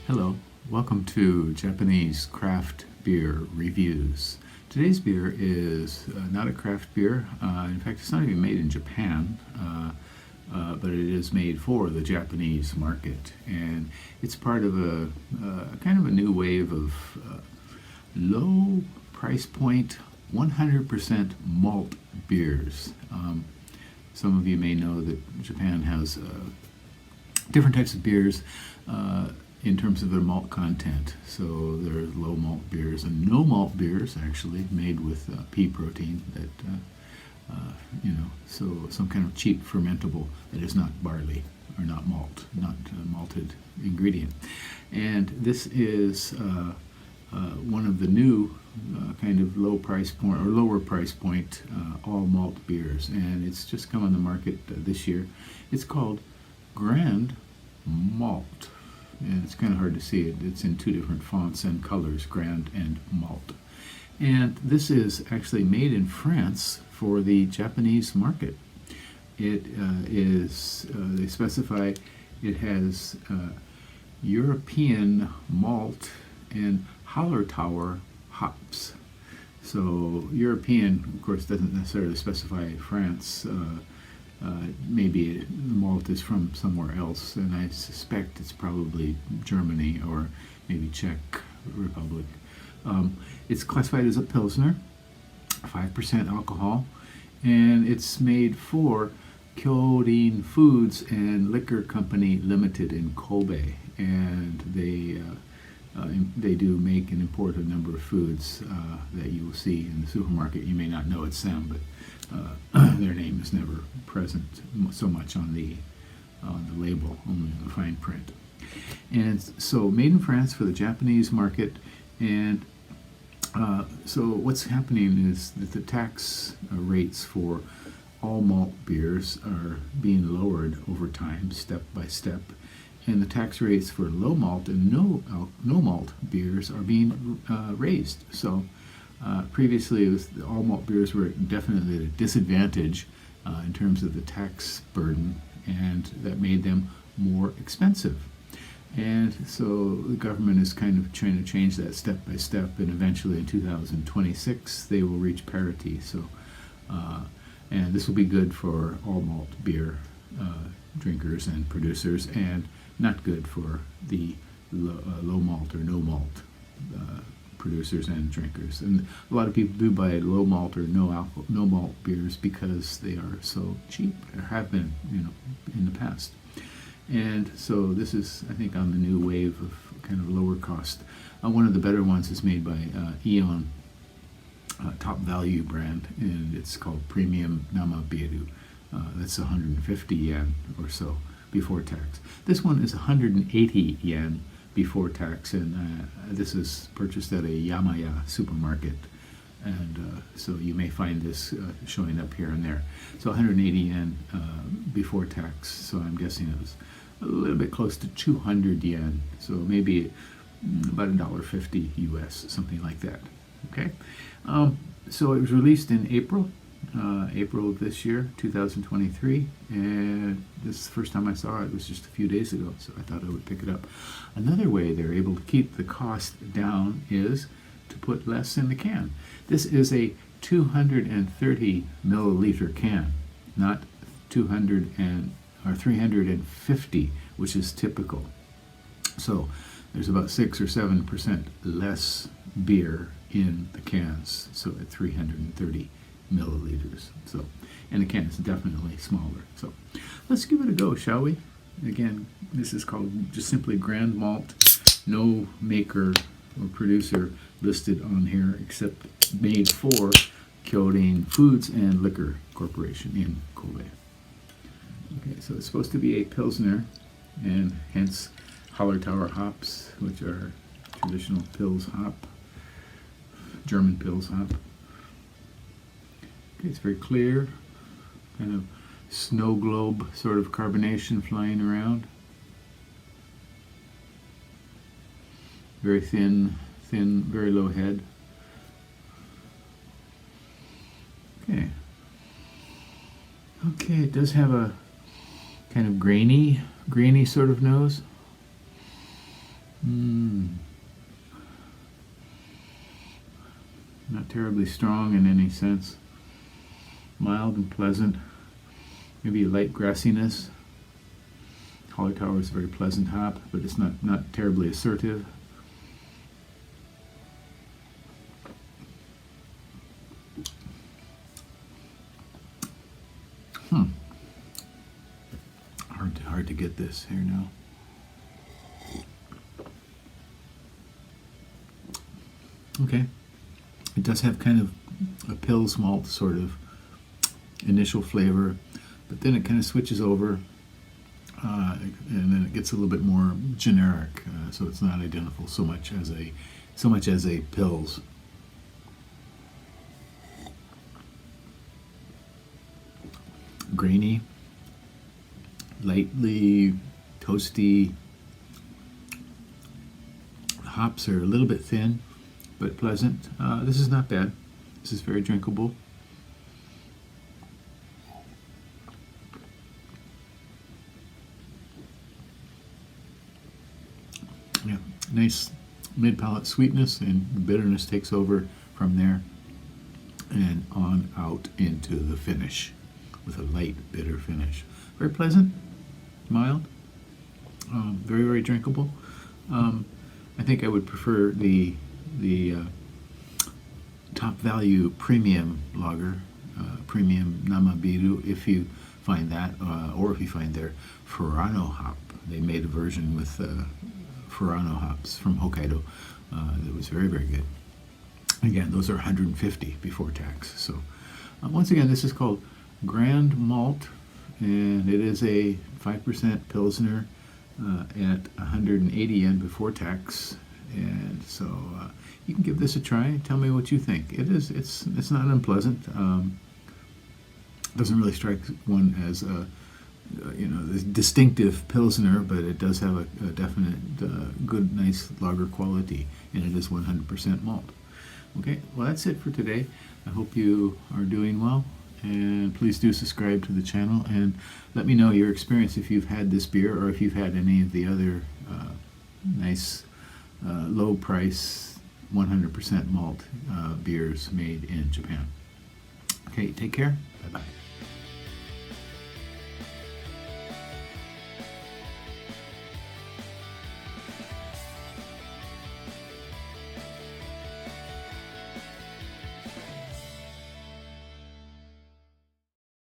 Hello, welcome to Japanese craft beer reviews. Today's beer is not a craft beer. In fact, it's not even made in Japan, but it is made for the Japanese market, and it's part of a kind of a new wave of low price point, 100% malt beers. Some of you may know that Japan has different types of beers in terms of their malt content. So there's low malt beers and no malt beers, actually, made with pea protein that, so some kind of cheap fermentable that is not barley or not malt, not a malted ingredient. And this is one of the new kind of low price point or lower price point all malt beers, and it's just come on the market this year. It's called Grand Malt, and it's kind of hard to see it. It's in two different fonts and colors, Grand and Malt. And this is actually made in France for the Japanese market. It is, they specify it has European malt and Hallertauer hops. So European, of course, doesn't necessarily specify France. Maybe the malt is from somewhere else, and I suspect it's probably Germany or maybe Czech Republic. It's classified as a Pilsner, 5% alcohol, and it's made for Kyorin Foods and Liquor Company Limited in Kobe, and they do make and import a number of foods that you will see in the supermarket. You may not know it's them, but their name is never present so much on the label, only in the fine print. And so made in France for the Japanese market. And so what's happening is that the tax rates for all malt beers are being lowered over time, step by step, and the tax rates for low malt and no malt beers are being raised. So previously, all malt beers were definitely at a disadvantage in terms of the tax burden, and that made them more expensive. And so the government is kind of trying to change that step by step, and eventually in 2026 they will reach parity. So, and this will be good for all malt beer drinkers and producers, and not good for the low malt or no malt producers and drinkers. And a lot of people do buy low malt or no malt beers because they are so cheap, or have been, in the past. And so this is, I think, on the new wave of kind of lower cost. One of the better ones is made by Eon, Top Value brand, and it's called Premium Nama Biru. That's 150 yen or so before tax. This one is 180 yen before tax, and this is purchased at a Yamaya supermarket, and so you may find this showing up here and there. So 180 yen before tax, so I'm guessing it was a little bit close to 200 yen, so maybe about $1.50 US, something like that. Okay, so it was released in April of this year, 2023, and this is the first time I saw it. It was just a few days ago, so I thought I would pick it up. Another way they're able to keep the cost down is to put less in the can. This is a 230 milliliter can, not 350, which is typical. So there's about 6 or 7% less beer in the cans, so at 330 milliliters. So, and the can is definitely smaller. So let's give it a go, shall we? Again, this is called just simply Grand Malt. No maker or producer listed on here except made for Kyorin Foods and Liquor Corporation in Kobe. Okay, so it's supposed to be a Pilsner, and hence Hallertauer hops, which are traditional Pils hop, German Pils hop. Okay, it's very clear, kind of snow globe sort of carbonation flying around. Very thin, very low head. Okay. Okay, it does have a kind of grainy sort of nose. Not terribly strong in any sense. Mild and pleasant. Maybe a light grassiness. Hallertauer is a very pleasant hop, but it's not terribly assertive. Hard to get this here now. Okay. It does have kind of a Pils malt sort of initial flavor, but then it kind of switches over, and then it gets a little bit more generic, so it's not identical so much as a Pils. Grainy, lightly toasty. The hops are a little bit thin, but pleasant. This is not bad. This is very drinkable. Yeah, nice mid-palate sweetness, and the bitterness takes over from there and on out into the finish with a light bitter finish. Very pleasant, mild, very, very drinkable. I think I would prefer the Top Value Premium Lager, Premium Namabiru, if you find that, or if you find their Furano hop. They made a version with Furano hops from Hokkaido that was very, very good. Again, those are 150 before tax. So once again, this is called Grand Malt, and it is a 5% Pilsner at 180 yen before tax. And so you can give this a try. Tell me what you think. It's not unpleasant. Doesn't really strike one as a this distinctive Pilsner, but it does have a definite good, nice lager quality, and it is 100% malt. Okay, well, that's it for today. I hope you are doing well, and please do subscribe to the channel and let me know your experience if you've had this beer or if you've had any of the other nice low price 100% malt beers made in Japan. Okay, take care. Bye-bye.